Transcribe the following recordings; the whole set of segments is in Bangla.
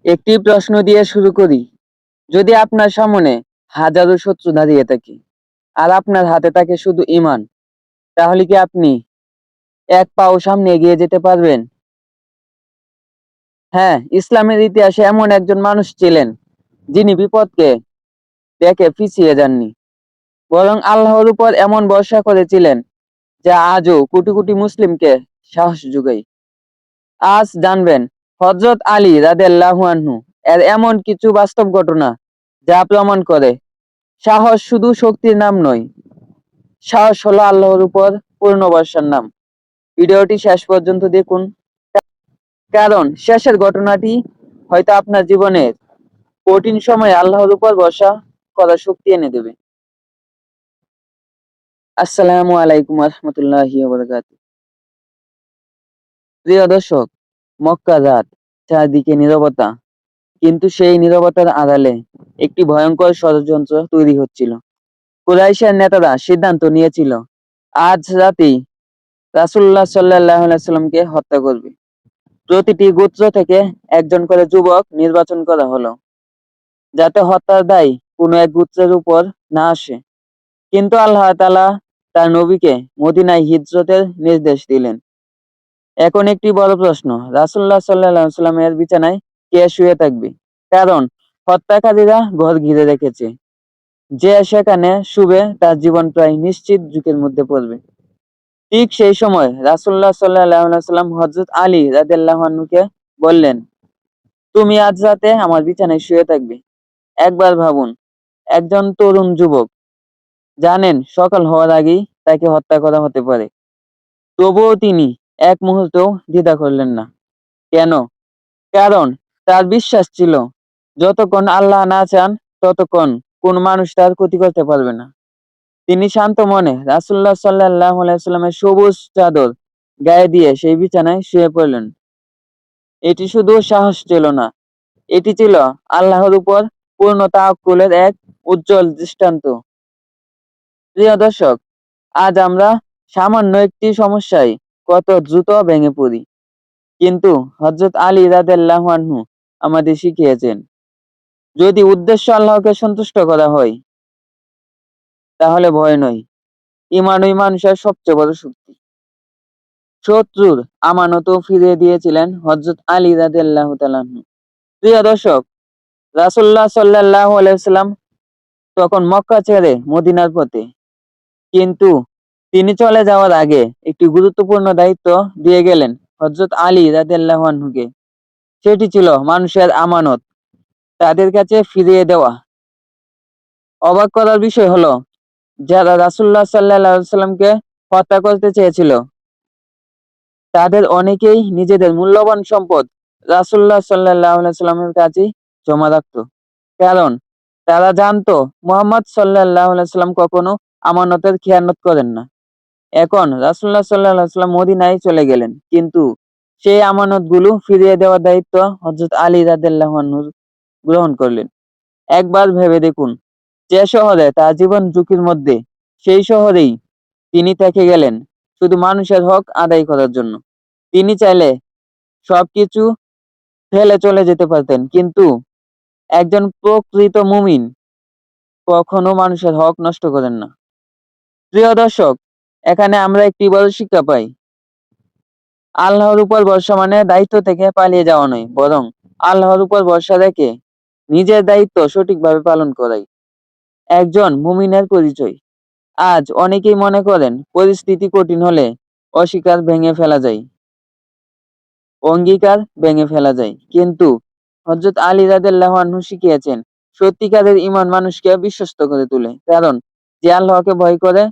একটি প্রশ্ন দিয়ে শুরু করি। যদি আপনার সামনে হাজারো শত্রু দাঁড়িয়ে থাকে আর আপনার হাতে থাকে শুধু ঈমান, তাহলে কি আপনি এক পাও সামনে এগিয়ে যেতে পারবেন? হ্যাঁ, ইসলামের ইতিহাসে এমন একজন মানুষ ছিলেন যিনি বিপদকে দেখে পিছিয়ে যাননি, বরং আল্লাহর উপর এমন ভরসা করেছিলেন যা আজও কোটি কোটি মুসলিমকে সাহস যোগায়। আজ জানবেন হযরত আলী রাদিয়াল্লাহু আনহু এর এমন কিছু বাস্তব ঘটনা যা প্রমাণ করে সাহস শুধু শক্তির নাম নয়, সাহস হলো আল্লাহর উপর পূর্ণ ভরসার নাম। ভিডিওটি শেষ পর্যন্ত দেখুন, কারণ শেষের ঘটনাটি হয়তো আপনার জীবনের কঠিন সময়ে আল্লাহর উপর ভরসা করার শক্তি এনে দেবে। আসসালামু আলাইকুম রহমতুল্লাহি ওয়া বারাকাতুহু। প্রিয় দর্শক, মক্কার রাত, চারদিকে নীরবতা, কিন্তু সেই নীরবতার আড়ালে একটি ভয়ঙ্কর ষড়যন্ত্র তৈরি হচ্ছিল। কুরাইশের নেতারা সিদ্ধান্ত নিয়েছিল আজ রাতেই রাসূলুল্লাহ সাল্লাল্লাহু আলাইহি সাল্লামকে হত্যা করবে। প্রতিটি গোত্র থেকে একজন করে যুবক নির্বাচন করা হলো, যাতে হত্যার দায় কোনো এক গোত্রের উপর না আসে। কিন্তু আল্লাহ তাআলা তার নবীকে মদিনায় হিজরতের নির্দেশ দিলেন। এখন একটি বড় প্রশ্ন, রাসূলুল্লাহ সাল্লাল্লাহু আলাইহি সাল্লামের বিছানায় কে শুয়ে থাকবে? কারণ হত্যাকারীরা ঘর ঘিরে রেখেছে, যে সেখানে শুবে তার জীবন প্রায় নিশ্চিত ঝুঁকির মধ্যে পড়বে। ঠিক সেই সময় রাসূলুল্লাহ সাল্লাল্লাহু আলাইহি ওয়াসাল্লাম হযরত আলী রাদিয়াল্লাহু আনহুকে বললেন, তুমি আজ রাতে আমার বিছানায় শুয়ে থাকবে। একবার ভাবুন, একজন তরুণ যুবক জানেন সকাল হওয়ার আগেই তাকে হত্যা করা হতে পারে, তবুও তিনি এক মুহূর্তও দ্বিধা করলেন না। কেন? কারণ তার বিশ্বাস ছিল যতক্ষণ আল্লাহ না চান ততক্ষণ কোন মানুষ তার ক্ষতি করতে পারবে না। তিনি শান্ত মনে রাসূলুল্লাহ সাল্লাল্লাহু আলাইহি ওয়াসাল্লামের সবুজ চাদর গায়ে দিয়ে সেই বিছানায় শুয়ে পড়লেন। এটি শুধু সাহস ছিল না, এটি ছিল আল্লাহর উপর পূর্ণ তাওয়াক্কুলের এক উজ্জ্বল দৃষ্টান্ত। প্রিয় দর্শক, আজ আমরা সামান্য একটি সমস্যায় কত দ্রুত ভেঙে পড়ি, কিন্তু হযরত আলী রাদিয়াল্লাহু আনহু আমাদের শিখিয়েছেন, যদি উদ্দেশ্য আল্লাহকে সন্তুষ্ট করা হয় তাহলে ভয় নয়, ঈমানই মানুষের সবচেয়ে বড় শক্তি। শত্রুর আমানতও ফিরিয়ে দিয়েছিলেন হযরত আলী রাদিয়াল্লাহু তাআলা আনহু। প্রিয় দর্শক, রাসূলুল্লাহ সাল্লাল্লাহু আলাইহি ওয়াসাল্লাম তখন মক্কা ছেড়ে মদিনার পথে, কিন্তু তিনি চলে যাওয়ার আগে একটি গুরুত্বপূর্ণ দায়িত্ব দিয়ে গেলেন হযরত আলী রাদিয়াল্লাহু আনহুকে। সেটি ছিল মানুষের আমানত তাদের কাছে ফিরিয়ে দেওয়া। অবাক করার বিষয় হলো, যারা রাসূলুল্লাহ সাল্লাল্লাহু আলাইহি ওয়াসাল্লামকে হত্যা করতে চেয়েছিল তাদের অনেকেই নিজেদের মূল্যবান সম্পদ রাসূলুল্লাহ সাল্লাল্লাহু আলাইহি ওয়াসাল্লামের কাছেই জমা রাখত। কারণ তারা জানতো মুহাম্মদ সাল্লাল্লাহু আলাইহি ওয়াসাল্লাম কখনো আমানতের খেয়ানত করেন না। এখন রাসূলুল্লাহ সাল্লাল্লাহু আলাইহি ওয়াসাল্লাম মদিনায় চলে গেলেন, কিন্তু সেই আমানতগুলো ফিরিয়ে দেওয়ার দায়িত্ব হযরত আলী রাদিয়াল্লাহু আনহু গ্রহণ করলেন। একবার ভেবে দেখুন, যে শহরে তার জীবন ঝুঁকির মধ্যে, সেই শহরেই তিনি থেকে গেলেন শুধু মানুষের হক আদায় করার জন্য। তিনি চাইলে সবকিছু ফেলে চলে যেতে পারতেন, কিন্তু একজন প্রকৃত মুমিন কখনো মানুষের হক নষ্ট করেন না। প্রিয় দর্শক, এখানে আমরা একটি বড় শিক্ষা পাই। আল্লাহর উপর ভরসা মানে দায়িত্ব থেকে পালিয়ে যাওয়া নয়, বরং আল্লাহর উপর ভরসা রেখে নিজের দায়িত্ব সঠিকভাবে পালন করাই একজন মুমিনের পরিচয়। আজ অনেকেই মনে করেন পরিস্থিতি কঠিন হলে অস্বীকার ভেঙে ফেলা যায়, অঙ্গীকার ভেঙে ফেলা যায়, কিন্তু হযরত আলী রাদিয়াল্লাহু আনহু শিখিয়েছেন সত্যিকারের ঈমান মানুষকে বিশ্বস্ত করে তোলে। কারণ যে আল্লাহকে ভয় করে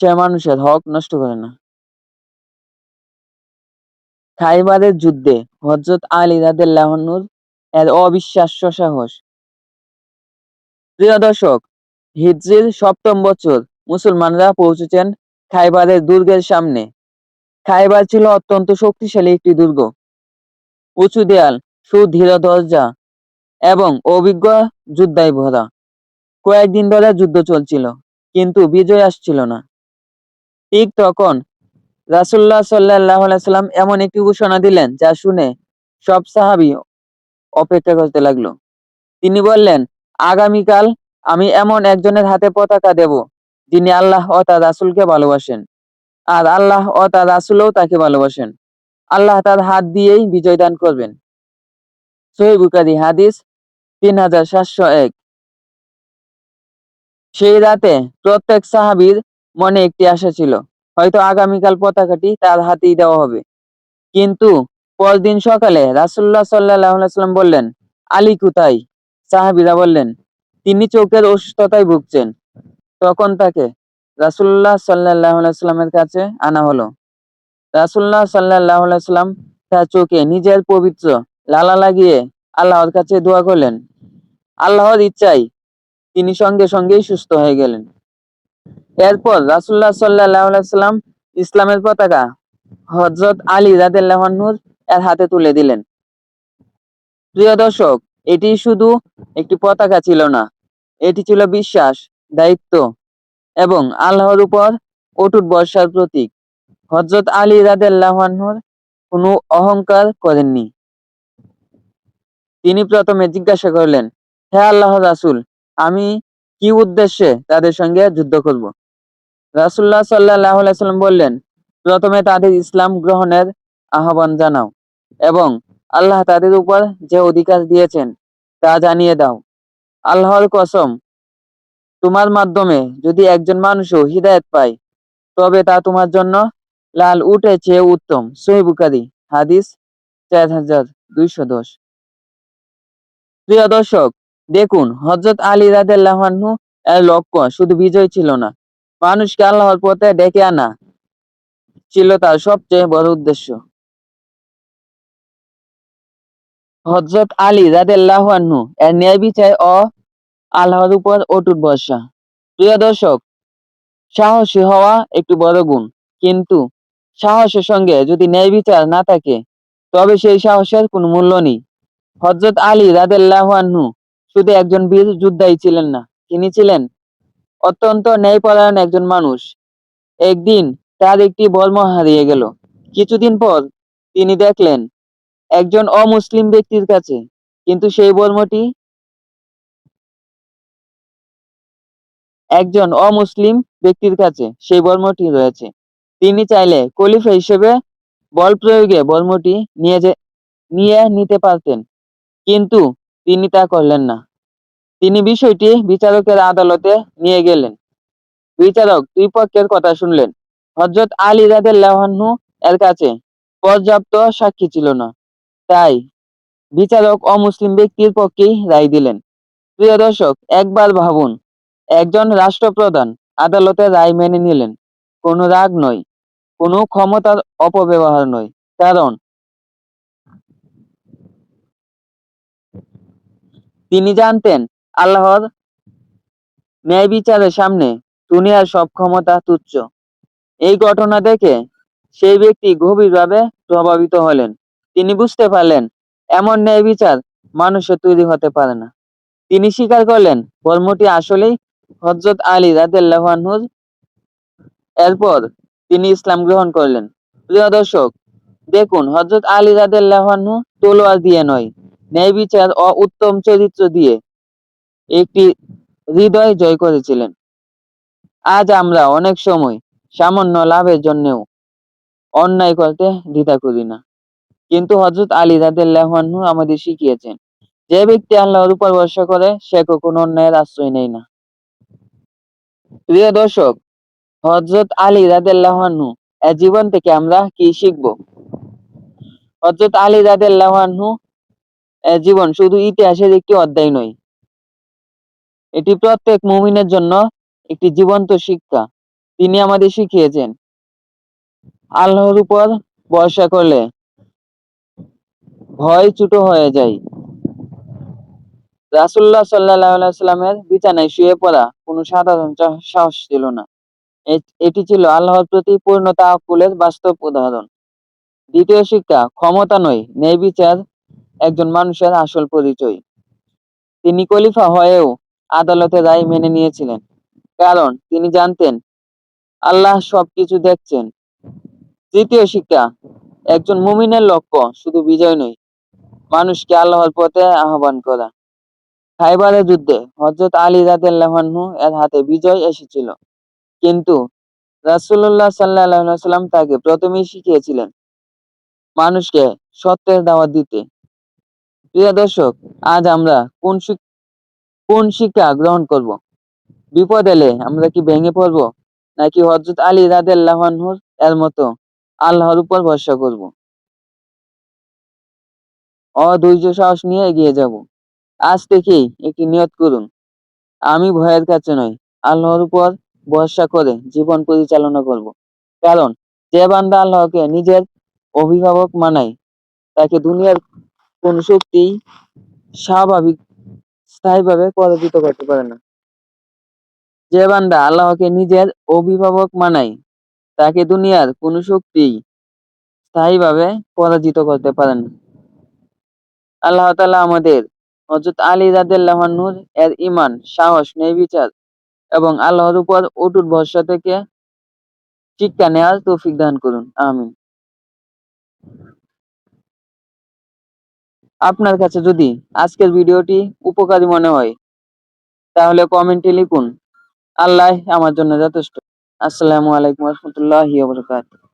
সে মানুষের হক নষ্ট করে না। খাইবারের যুদ্ধে হযরত আলী রাদিয়াল্লাহু আনহুর এর অবিশ্বাস্য সাহস। প্রিয় দর্শক, হিজরির সপ্তম বছর মুসলমানরা পৌঁছেছেন খাইবারের দুর্গের সামনে। খাইবার ছিল অত্যন্ত শক্তিশালী একটি দুর্গ, উঁচু দেয়াল, সুদৃঢ় দরজা এবং অভিজ্ঞ যোদ্ধায় ভরা। কয়েকদিন ধরে যুদ্ধ চলছিল, কিন্তু বিজয় আসছিল না। ঠিক তখন রাসূলুল্লাহ সাল্লাল্লাহু আলাইহি সাল্লাম এমন একটি ঘোষণা দিলেন যা শুনে সব সাহাবী অপেক্ষা করতে লাগলো। তিনি বললেন, আগামীকাল আমি এমন একজনের হাতে পতাকা দেব যিনি আল্লাহ ও তার রাসূলকে ভালোবাসেন, আর আল্লাহ ও তার রাসূলও তাকে ভালোবাসেন। আল্লাহ তার হাত দিয়েই বিজয় দান করবেন। সহিহ বুখারী হাদিস 3701। সেই রাতে প্রত্যেক সাহাবীর মনে একটি আশা ছিল, হয়তো আগামীকাল পতাকাটি তার হাতেই দেওয়া হবে। কিন্তু পরদিন সকালে রাসূলুল্লাহ সাল্লাল্লাহু আলাইহি ওয়াসাল্লাম বললেন, আলী কোথায়? সাহাবীরা বললেন, তিনি চোখের অসুস্থতায় ভুগছেন। তখন তাকে রাসূলুল্লাহ সাল্লাল্লাহু আলাইহি ওয়াসাল্লামের কাছে আনা হলো। রাসূলুল্লাহ সাল্লাল্লাহু আলাইহি ওয়াসাল্লাম তার চোখে নিজের পবিত্র লালা লাগিয়ে আল্লাহর কাছে দোয়া করলেন। আল্লাহর ইচ্ছায় তিনি সঙ্গে সঙ্গেই সুস্থ হয়ে গেলেন। এরপর রাসূলুল্লাহ সাল্লাল্লাহু আলাইহি ওয়াসাল্লাম ইসলামের পতাকা হযরত আলী রাদিয়াল্লাহু আনহু এর হাতে তুলে দিলেন। প্রিয় দর্শক, এটি শুধু একটি পতাকা ছিল না, এটি ছিল বিশ্বাস, দায়িত্ব এবং আল্লাহর উপর অটুট ভরসার প্রতীক। হযরত আলী রাদিয়াল্লাহু আনহু কোনো অহংকার করেননি। তিনি প্রথমে জিজ্ঞাসা করলেন, হে আল্লাহর রাসূল, আমি কি উদ্দেশ্যে তাদের সঙ্গে যুদ্ধ করব? রাসূলুল্লাহ সাল্লাল্লাহু আলাইহি ওয়াসাল্লাম বললেন, প্রথমে তাদের ইসলাম গ্রহণের আহ্বান জানাও এবং আল্লাহ তাদের উপর যে অধিকার দিয়েছেন তা জানিয়ে দাও। আল্লাহর কসম, তোমার মাধ্যমে যদি একজন মানুষও হিদায়াত পায় তবে তা তোমার জন্য লাল উটের চেয়ে উত্তম। সহিহ বুখারী হাদিস 4210। প্রিয় দর্শক, দেখুন হযরত আলী রাদিয়াল্লাহু আনহু এর লক্ষ্য শুধু বিজয় ছিল না, মানুষকে আল্লাহর পথে ডেকে আনা ছিল তার সবচেয়ে বড় উদ্দেশ্য। হযরত আলী রাদিয়াল্লাহু আনহু এর ন্যায় বিচার ও আল্লাহর উপর অটুট ভরসা। প্রিয় দর্শক, সাহসী হওয়া একটি বড় গুণ, কিন্তু সাহসের সঙ্গে যদি ন্যায় বিচার না থাকে তবে সেই সাহসের কোনো মূল্য নেই। হযরত আলী রাদিয়াল্লাহু আনহু শুধু একজন বীর যোদ্ধাই ছিলেন না, তিনি ছিলেন অত্যন্ত ন্যায়পরায়ণ একজন মানুষ। একদিন তার একটি বর্ম হারিয়ে গেল। কিছুদিন পর তিনি দেখলেন একজন অমুসলিম ব্যক্তির কাছে, কিন্তু সেই বর্মটি একজন অমুসলিম ব্যক্তির কাছে সেই বর্মটি রয়েছে। তিনি চাইলে খলিফা হিসেবে বল প্রয়োগে বর্মটি নিয়ে নিতে পারতেন, কিন্তু তিনি তা করলেন না। তিনি বিষয়টি বিচারকের আদালতে নিয়ে গেলেন। বিচারক দুই পক্ষের কথা শুনলেন। হযরত আলী রাদিয়াল্লাহু আনহু এর কাছে পর্যাপ্ত সাক্ষী ছিল না, তাই বিচারক অমুসলিম ব্যক্তির পক্ষেই রায় দিলেন। প্রিয় দর্শক, একবার ভাবুন, একজন রাষ্ট্রপ্রধান আদালতের রায় মেনে নিলেন। কোনো রাগ নয়, কোনো ক্ষমতার অপব্যবহার নয়, কারণ তিনি জানতেন আল্লাহর ন্যায় বিচারের সামনে দুনিয়ার সব ক্ষমতা তুচ্ছ। এই ঘটনা দেখে সেই ব্যক্তি গভীরভাবে প্রভাবিত হলেন। তিনি বুঝতে পারলেন এমন ন্যায় বিচার মানুষের তৈরি হতে পারে না। তিনি স্বীকার করলেন বর্মটি আসলেই হযরত আলী রাদিয়াল্লাহু আনহুর। এরপর তিনি ইসলাম গ্রহণ করলেন। প্রিয় দর্শক, দেখুন হযরত আলী রাদিয়াল্লাহু আনহু তলোয়ার দিয়ে নয়, ন্যায় বিচার ও উত্তম চরিত্র দিয়ে একটি হৃদয় জয় করেছিলেন। আজ আমরা অনেক সময় সামান্য লাভের জন্যও অন্যায় করতে দ্বিধা করি না, কিন্তু হযরত আলী রাদিয়াল্লাহু আনহু আমাদের শিখিয়েছেন, যে ব্যক্তি আল্লাহর উপর ভরসা করে সে কখনো অন্যায়ের আশ্রয় নেয় না। প্রিয় দর্শক, হযরত আলী রাদিয়াল্লাহু আনহু এর জীবন থেকে আমরা কি শিখব? হযরত আলী রাদিয়াল্লাহু আনহু এর জীবন শুধু ইতিহাসের একটি অধ্যায় নয়, এটি প্রত্যেক মুমিনের জন্য একটি জীবন্ত শিক্ষা। তিনি আমাদের শিখিয়েছেন আল্লাহর উপর ভরসা করলে ভয় ছোট হয়ে যায়। রাসূলুল্লাহ সাল্লাল্লাহু আলাইহি ওয়াসাল্লামের বিছানায় শুয়ে পড়া কোনো সাধারণ সাহস ছিল না। এটি ছিল আল্লাহর প্রতি পূর্ণ তাওয়াক্কুলের বাস্তব উদাহরণ। দ্বিতীয় শিক্ষা, ক্ষমতা নয়, ন্যায় বিচার একজন মানুষের আসল পরিচয়। তিনি খলিফা হয়েও আদালতের রায় মেনে নিয়েছিলেন, কারণ তিনি জানতেন আল্লাহ সবকিছু দেখছেন। তৃতীয় শিক্ষা, একজন মুমিনের লক্ষ্য শুধু বিজয় নয়, মানুষকে আল্লাহর পথে আহ্বান করা। খাইবারের যুদ্ধে হযরত আলী রাদিয়াল্লাহু আনহু এর হাতে বিজয় এসেছিল, কিন্তু রাসূলুল্লাহ সাল্লাল্লাহু আলাইহি ওয়াসাল্লাম তাকে প্রথমেই শিখিয়েছিলেন মানুষকে সত্যের দাওয়াত দিতে। প্রিয় দর্শক, আজ আমরা কোন শিক্ষা গ্রহণ করব? বিপদ এলে আমরা কি ভেঙে পড়ব, নাকি হযরত আলী রাদিয়াল্লাহু আনহু এর মতো আল্লাহর উপর ভরসা করব, অধৈর্য সাহস নিয়ে এগিয়ে যাব? আজ থেকেই একটি নিয়ত করুন, আমি ভয়ের কাছে নয়, আল্লাহর উপর ভরসা করে জীবন পরিচালনা করব। কারণ যে বান্দা আল্লাহকে নিজের অভিভাবক মানায়, তাকে দুনিয়ার কোন শক্তি স্বাভাবিক স্থায়ীভাবে পরাজিত করতে পারে না। যে বান্দা আল্লাহকে নিজের অভিভাবক মানায়, তাকে দুনিয়ার কোন শক্তি স্থায়ীভাবে পরাজিত করতে পারে না। আল্লাহ তাআলা আমাদের হযরত আলী রাদিয়াল্লাহু আনহু এর ঈমান, সাহস, ন্যায় বিচার এবং আল্লাহর উপর অটুট ভরসা থেকে শিক্ষা নেওয়ার তৌফিক দান করুন। আমিন। আপনার কাছে যদি আজকের ভিডিওটি উপকারী মনে হয়, তাহলে কমেন্টে লিখুন, আল্লাহ আমার জন্য যথেষ্ট। আসসালামু আলাইকুম ওয়া রাহমাতুল্লাহি ওয়া বারাকাতুহু।